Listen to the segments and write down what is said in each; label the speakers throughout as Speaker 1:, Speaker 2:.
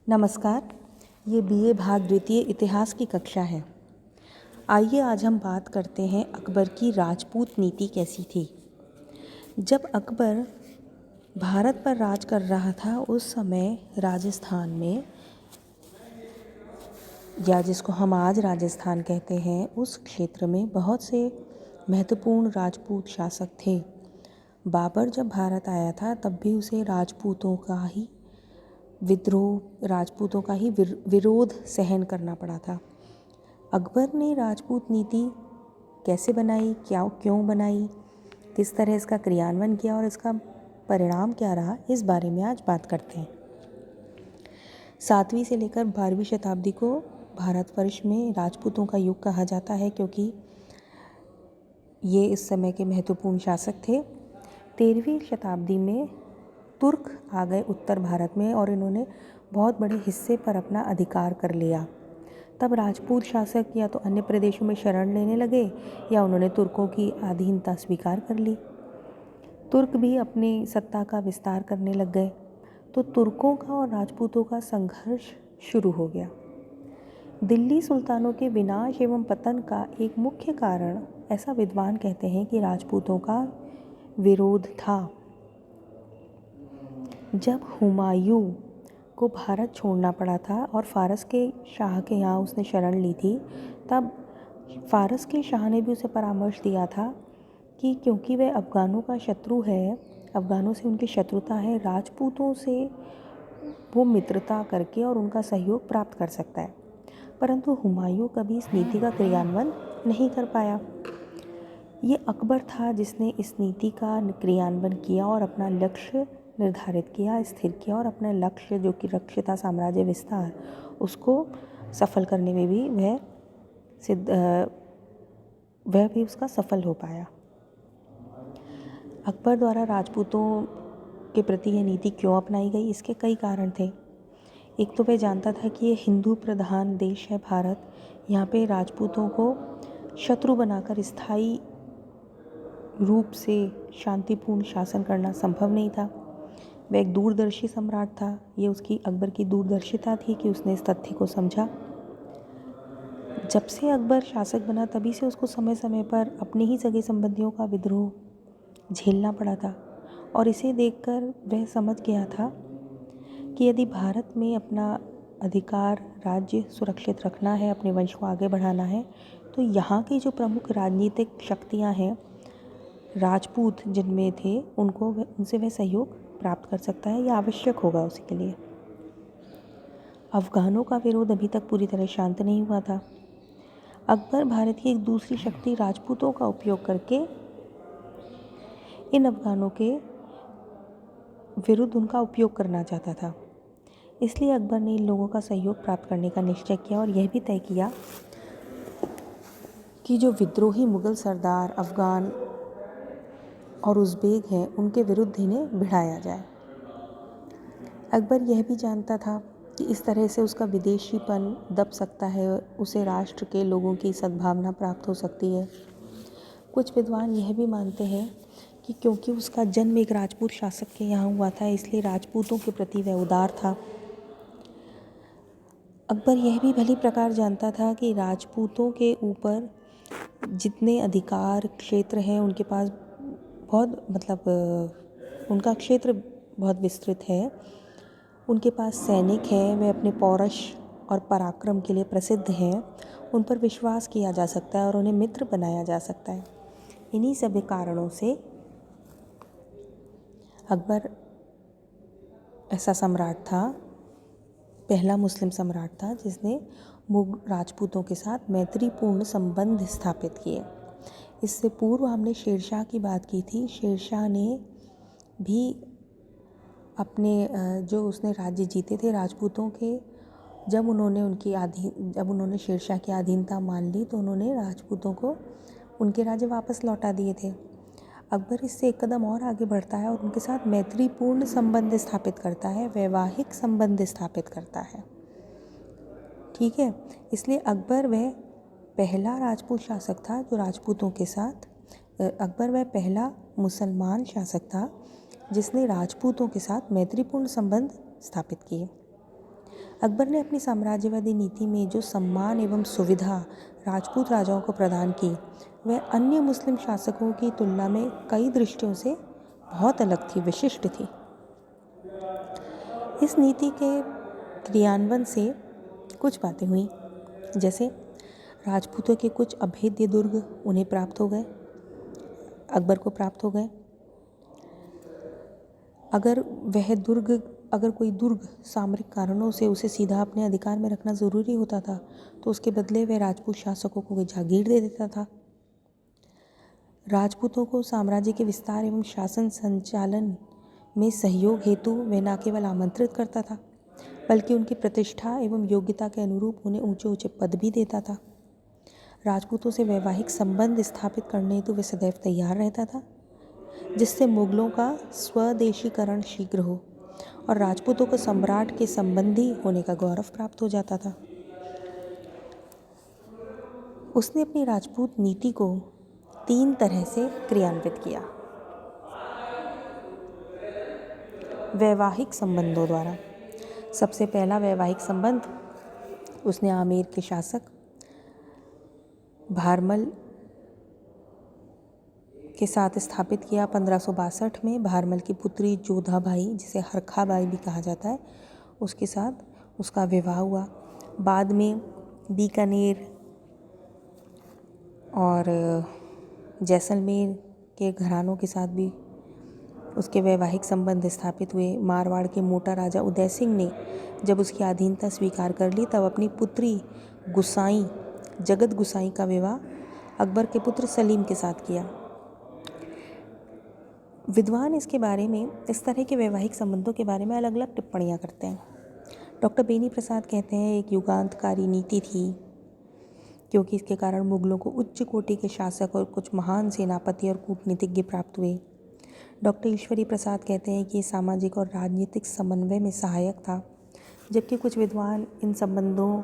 Speaker 1: नमस्कार। ये बीए भाग द्वितीय इतिहास की कक्षा है। आइए आज हम बात करते हैं अकबर की राजपूत नीति कैसी थी। जब अकबर भारत पर राज कर रहा था उस समय राजस्थान में, या जिसको हम आज राजस्थान कहते हैं, उस क्षेत्र में बहुत से महत्वपूर्ण राजपूत शासक थे। बाबर जब भारत आया था तब भी उसे राजपूतों का ही विरोध सहन करना पड़ा था। अकबर ने राजपूत नीति कैसे बनाई, क्यों बनाई, किस तरह इसका क्रियान्वयन किया और इसका परिणाम क्या रहा, इस बारे में आज बात करते हैं। 7वीं से लेकर 12वीं शताब्दी को भारतवर्ष में राजपूतों का युग कहा जाता है, क्योंकि ये इस समय के महत्वपूर्ण शासक थे। 13वीं शताब्दी में तुर्क आ गए उत्तर भारत में और इन्होंने बहुत बड़े हिस्से पर अपना अधिकार कर लिया। तब राजपूत शासक या तो अन्य प्रदेशों में शरण लेने लगे या उन्होंने तुर्कों की अधीनता स्वीकार कर ली। तुर्क भी अपनी सत्ता का विस्तार करने लग गए, तो तुर्कों का और राजपूतों का संघर्ष शुरू हो गया। दिल्ली सुल्तानों के विनाश एवं पतन का एक मुख्य कारण, ऐसा विद्वान कहते हैं, कि राजपूतों का विरोध था। जब हुमायूं को भारत छोड़ना पड़ा था और फारस के शाह के यहाँ उसने शरण ली थी, तब फारस के शाह ने भी उसे परामर्श दिया था कि क्योंकि वह अफ़गानों का शत्रु है, अफ़गानों से उनकी शत्रुता है, राजपूतों से वो मित्रता करके और उनका सहयोग प्राप्त कर सकता है। परंतु हुमायूं कभी इस नीति का क्रियान्वयन नहीं कर पाया। ये अकबर था जिसने इस नीति का क्रियान्वयन किया और अपना लक्ष्य निर्धारित किया, स्थिर किया, और अपने लक्ष्य जो कि लक्ष्य था साम्राज्य विस्तार, उसको सफल करने में भी वह भी उसका सफल हो पाया। अकबर द्वारा राजपूतों के प्रति यह नीति क्यों अपनाई गई, इसके कई कारण थे। एक तो वह जानता था कि ये हिंदू प्रधान देश है भारत, यहाँ पे राजपूतों को शत्रु बनाकर स्थायी रूप से शांतिपूर्ण शासन करना संभव नहीं था। वह एक दूरदर्शी सम्राट था। ये उसकी अकबर की दूरदर्शिता थी कि उसने इस तथ्य को समझा। जब से अकबर शासक बना तभी से उसको समय समय पर अपने ही सगे संबंधियों का विद्रोह झेलना पड़ा था, और इसे देखकर वह समझ गया था कि यदि भारत में अपना अधिकार, राज्य सुरक्षित रखना है, अपने वंश को आगे बढ़ाना है, तो यहाँ की जो प्रमुख राजनीतिक शक्तियाँ हैं, राजपूत जिनमें थे, उनसे वह सहयोग प्राप्त कर सकता है या आवश्यक होगा उसके लिए। अफ़गानों का विरोध अभी तक पूरी तरह शांत नहीं हुआ था। अकबर भारत की एक दूसरी शक्ति राजपूतों का उपयोग करके इन अफ़गानों के विरुद्ध उनका उपयोग करना चाहता था। इसलिए अकबर ने इन लोगों का सहयोग प्राप्त करने का निश्चय किया और यह भी तय किया कि जो विद्रोही मुग़ल सरदार अफ़गान और उज़्बेक हैं, उनके विरुद्ध इन्हें भिड़ाया जाए। अकबर यह भी जानता था कि इस तरह से उसका विदेशीपन दब सकता है, उसे राष्ट्र के लोगों की सद्भावना प्राप्त हो सकती है। कुछ विद्वान यह भी मानते हैं कि क्योंकि उसका जन्म एक राजपूत शासक के यहाँ हुआ था, इसलिए राजपूतों के प्रति वह उदार था। अकबर यह भी भली प्रकार जानता था कि राजपूतों के ऊपर जितने अधिकार क्षेत्र हैं, उनके पास उनका क्षेत्र बहुत विस्तृत है। उनके पास सैनिक हैं, वे अपने पौरुष और पराक्रम के लिए प्रसिद्ध हैं। उन पर विश्वास किया जा सकता है और उन्हें मित्र बनाया जा सकता है। इन्हीं सभी कारणों से अकबर ऐसा सम्राट था, पहला मुस्लिम सम्राट था जिसने मुग़ल राजपूतों के साथ मैत्रीपूर्ण संबंध स्थापित किए। इससे पूर्व हमने शेरशाह की बात की थी। शेरशाह ने भी अपने जो उसने राज्य जीते थे राजपूतों के, जब उन्होंने शेरशाह की अधीनता मान ली तो उन्होंने राजपूतों को उनके राज्य वापस लौटा दिए थे। अकबर इससे एक कदम और आगे बढ़ता है और उनके साथ मैत्रीपूर्ण संबंध स्थापित करता है, वैवाहिक संबंध स्थापित करता है। ठीक है, इसलिए अकबर वह पहला राजपूत शासक था जो राजपूतों के साथ अकबर वह पहला मुसलमान शासक था जिसने राजपूतों के साथ मैत्रीपूर्ण संबंध स्थापित किए। अकबर ने अपनी साम्राज्यवादी नीति में जो सम्मान एवं सुविधा राजपूत राजाओं को प्रदान की वह अन्य मुस्लिम शासकों की तुलना में कई दृष्टियों से बहुत अलग थी, विशिष्ट थी। इस नीति के क्रियान्वयन से कुछ बातें हुई, जैसे राजपूतों के कुछ अभेद्य दुर्ग उन्हें प्राप्त हो गए, अकबर को प्राप्त हो गए। अगर कोई दुर्ग सामरिक कारणों से उसे सीधा अपने अधिकार में रखना ज़रूरी होता था तो उसके बदले वह राजपूत शासकों को जागीर दे देता था। राजपूतों को साम्राज्य के विस्तार एवं शासन संचालन में सहयोग हेतु वह न केवल आमंत्रित करता था बल्कि उनकी प्रतिष्ठा एवं योग्यता के अनुरूप उन्हें ऊंचे ऊंचे पद भी देता था। राजपूतों से वैवाहिक संबंध स्थापित करने हेतु वह सदैव तैयार रहता था, जिससे मुगलों का स्वदेशीकरण शीघ्र हो और राजपूतों को सम्राट के संबंधी होने का गौरव प्राप्त हो जाता था। उसने अपनी राजपूत नीति को 3 तरह से क्रियान्वित किया। वैवाहिक संबंधों द्वारा। सबसे पहला वैवाहिक संबंध उसने आमेर के शासक भारमल के साथ स्थापित किया। 1562 में भारमल की पुत्री जोधाबाई, जिसे हरखाबाई भी कहा जाता है, उसके साथ उसका विवाह हुआ। बाद में बीकानेर और जैसलमेर के घरानों के साथ भी उसके वैवाहिक संबंध स्थापित हुए। मारवाड़ के मोटा राजा उदय सिंह ने जब उसकी अधीनता स्वीकार कर ली तब अपनी पुत्री गुसाई, जगत गुसाई का विवाह अकबर के पुत्र सलीम के साथ किया। विद्वान इसके बारे में, इस तरह के वैवाहिक संबंधों के बारे में अलग अलग टिप्पणियाँ करते हैं। डॉक्टर बेनी प्रसाद कहते हैं एक युगांतकारी नीति थी, क्योंकि इसके कारण मुगलों को उच्च कोटि के शासक और कुछ महान सेनापति और कूटनीतिज्ञ प्राप्त हुए। डॉक्टर ईश्वरी प्रसाद कहते हैं कि ये सामाजिक और राजनीतिक समन्वय में सहायक था, जबकि कुछ विद्वान इन संबंधों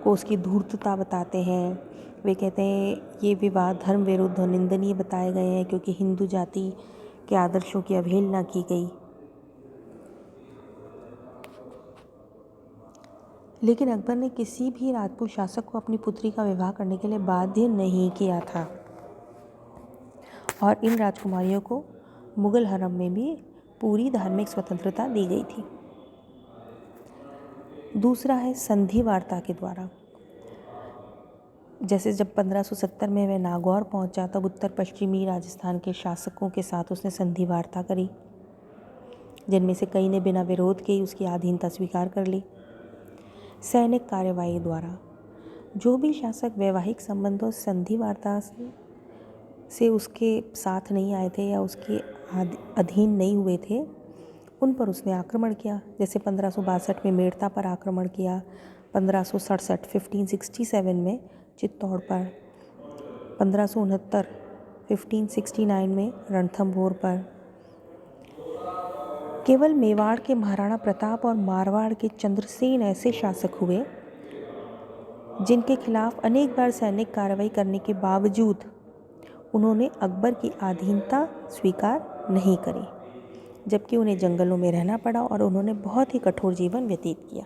Speaker 1: को उसकी धूर्तता बताते हैं। वे कहते हैं ये विवाद धर्म विरुद्ध और निंदनीय बताए गए हैं क्योंकि हिंदू जाति के आदर्शों की अवहेलना की गई। लेकिन अकबर ने किसी भी राजपूत शासक को अपनी पुत्री का विवाह करने के लिए बाध्य नहीं किया था और इन राजकुमारियों को मुगल हरम में भी पूरी धार्मिक स्वतंत्रता दी गई थी। दूसरा है संधि वार्ता के द्वारा। जैसे जब 1570 में वह नागौर पहुंचा तब उत्तर पश्चिमी राजस्थान के शासकों के साथ उसने संधि वार्ता करी, जिनमें से कई ने बिना विरोध के ही उसकी अधीनता स्वीकार कर ली। सैनिक कार्यवाही द्वारा। जो भी शासक वैवाहिक संबंधों संधि वार्ता से उसके साथ नहीं आए थे या उसके अधीन नहीं हुए थे, उन पर उसने आक्रमण किया। जैसे 1562 में मेड़ता पर आक्रमण किया, 1567 में चित्तौड़ पर, 1569 में रणथंभौर पर। केवल मेवाड़ के महाराणा प्रताप और मारवाड़ के चंद्रसेन ऐसे शासक हुए जिनके खिलाफ अनेक बार सैनिक कार्रवाई करने के बावजूद उन्होंने अकबर की अधीनता स्वीकार नहीं करी, जबकि उन्हें जंगलों में रहना पड़ा और उन्होंने बहुत ही कठोर जीवन व्यतीत किया।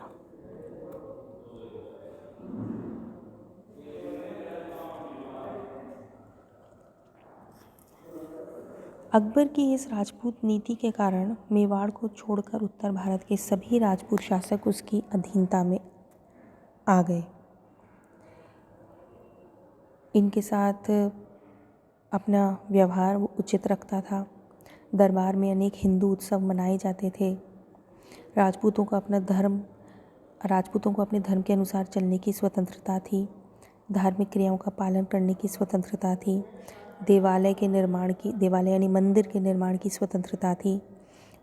Speaker 1: अकबर की इस राजपूत नीति के कारण मेवाड़ को छोड़कर उत्तर भारत के सभी राजपूत शासक उसकी अधीनता में आ गए। इनके साथ अपना व्यवहार उचित रखता था। दरबार में अनेक हिंदू उत्सव मनाए जाते थे। राजपूतों को अपने धर्म के अनुसार चलने की स्वतंत्रता थी। धार्मिक क्रियाओं का पालन करने की स्वतंत्रता थी। देवालय यानी मंदिर के निर्माण की स्वतंत्रता थी।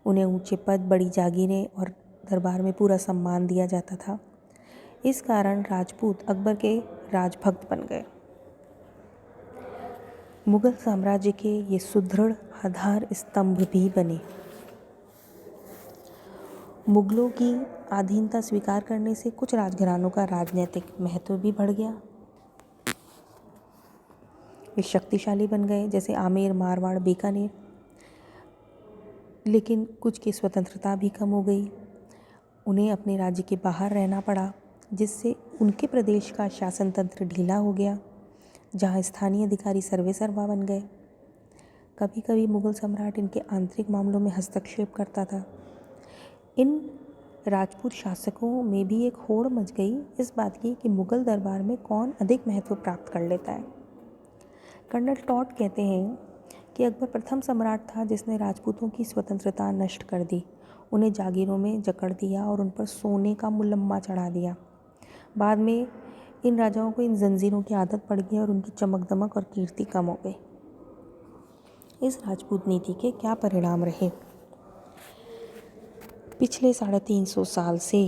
Speaker 1: उन्हें ऊंचे पद, बड़ी जागीरें और दरबार में पूरा सम्मान दिया जाता था। इस कारण राजपूत अकबर के राजभक्त बन गए। मुगल साम्राज्य के ये सुदृढ़ आधार स्तंभ भी बने। मुगलों की अधीनता स्वीकार करने से कुछ राजघरानों का राजनीतिक महत्व भी बढ़ गया। वे शक्तिशाली बन गए, जैसे आमेर, मारवाड़, बीकानेर। लेकिन कुछ की स्वतंत्रता भी कम हो गई उन्हें अपने राज्य के बाहर रहना पड़ा, जिससे उनके प्रदेश का शासन तंत्र ढीला हो गया, जहाँ स्थानीय अधिकारी सर्वेसर्वा बन गए। कभी कभी मुग़ल सम्राट इनके आंतरिक मामलों में हस्तक्षेप करता था। इन राजपूत शासकों में भी एक होड़ मच गई इस बात की कि मुग़ल दरबार में कौन अधिक महत्व प्राप्त कर लेता है। कर्नल टॉड कहते हैं कि अकबर प्रथम सम्राट था जिसने राजपूतों की स्वतंत्रता नष्ट कर दी, उन्हें जागीरों में जकड़ दिया और उन पर सोने का मुलम्मा चढ़ा दिया। बाद में इन राजाओं को इन जंजीरों की आदत पड़ गई और उनकी चमक दमक और कीर्ति कम हो गई। इस राजपूत नीति के क्या परिणाम रहे? पिछले 350 साल से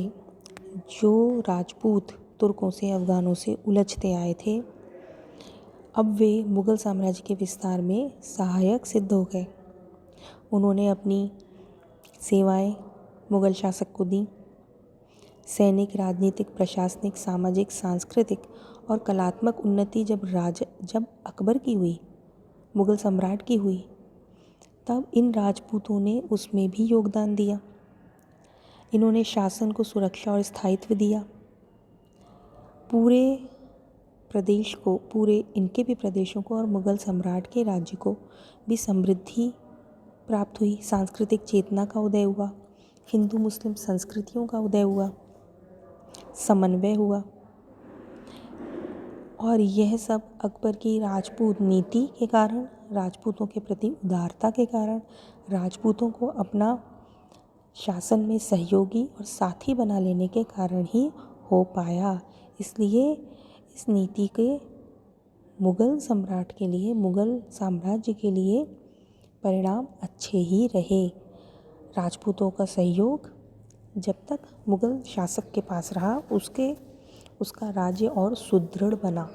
Speaker 1: जो राजपूत तुर्कों से, अफ़गानों से उलझते आए थे, अब वे मुग़ल साम्राज्य के विस्तार में सहायक सिद्ध हो गए। उन्होंने अपनी सेवाएं मुग़ल शासक को दी। सैनिक, राजनीतिक, प्रशासनिक, सामाजिक, सांस्कृतिक और कलात्मक उन्नति जब अकबर की हुई, मुग़ल सम्राट की हुई, तब इन राजपूतों ने उसमें भी योगदान दिया। इन्होंने शासन को सुरक्षा और स्थायित्व दिया। पूरे प्रदेश को, पूरे इनके भी प्रदेशों को और मुग़ल सम्राट के राज्य को भी समृद्धि प्राप्त हुई। सांस्कृतिक चेतना का उदय हुआ, हिंदू मुस्लिम संस्कृतियों का उदय हुआ, समन्वय हुआ। और यह सब अकबर की राजपूत नीति के कारण, राजपूतों के प्रति उदारता के कारण, राजपूतों को अपना शासन में सहयोगी और साथी बना लेने के कारण ही हो पाया। इसलिए इस नीति के मुग़ल सम्राट के लिए, मुग़ल साम्राज्य के लिए परिणाम अच्छे ही रहे। राजपूतों का सहयोग जब तक मुग़ल शासक के पास रहा, उसका राज्य और सुदृढ़ बना।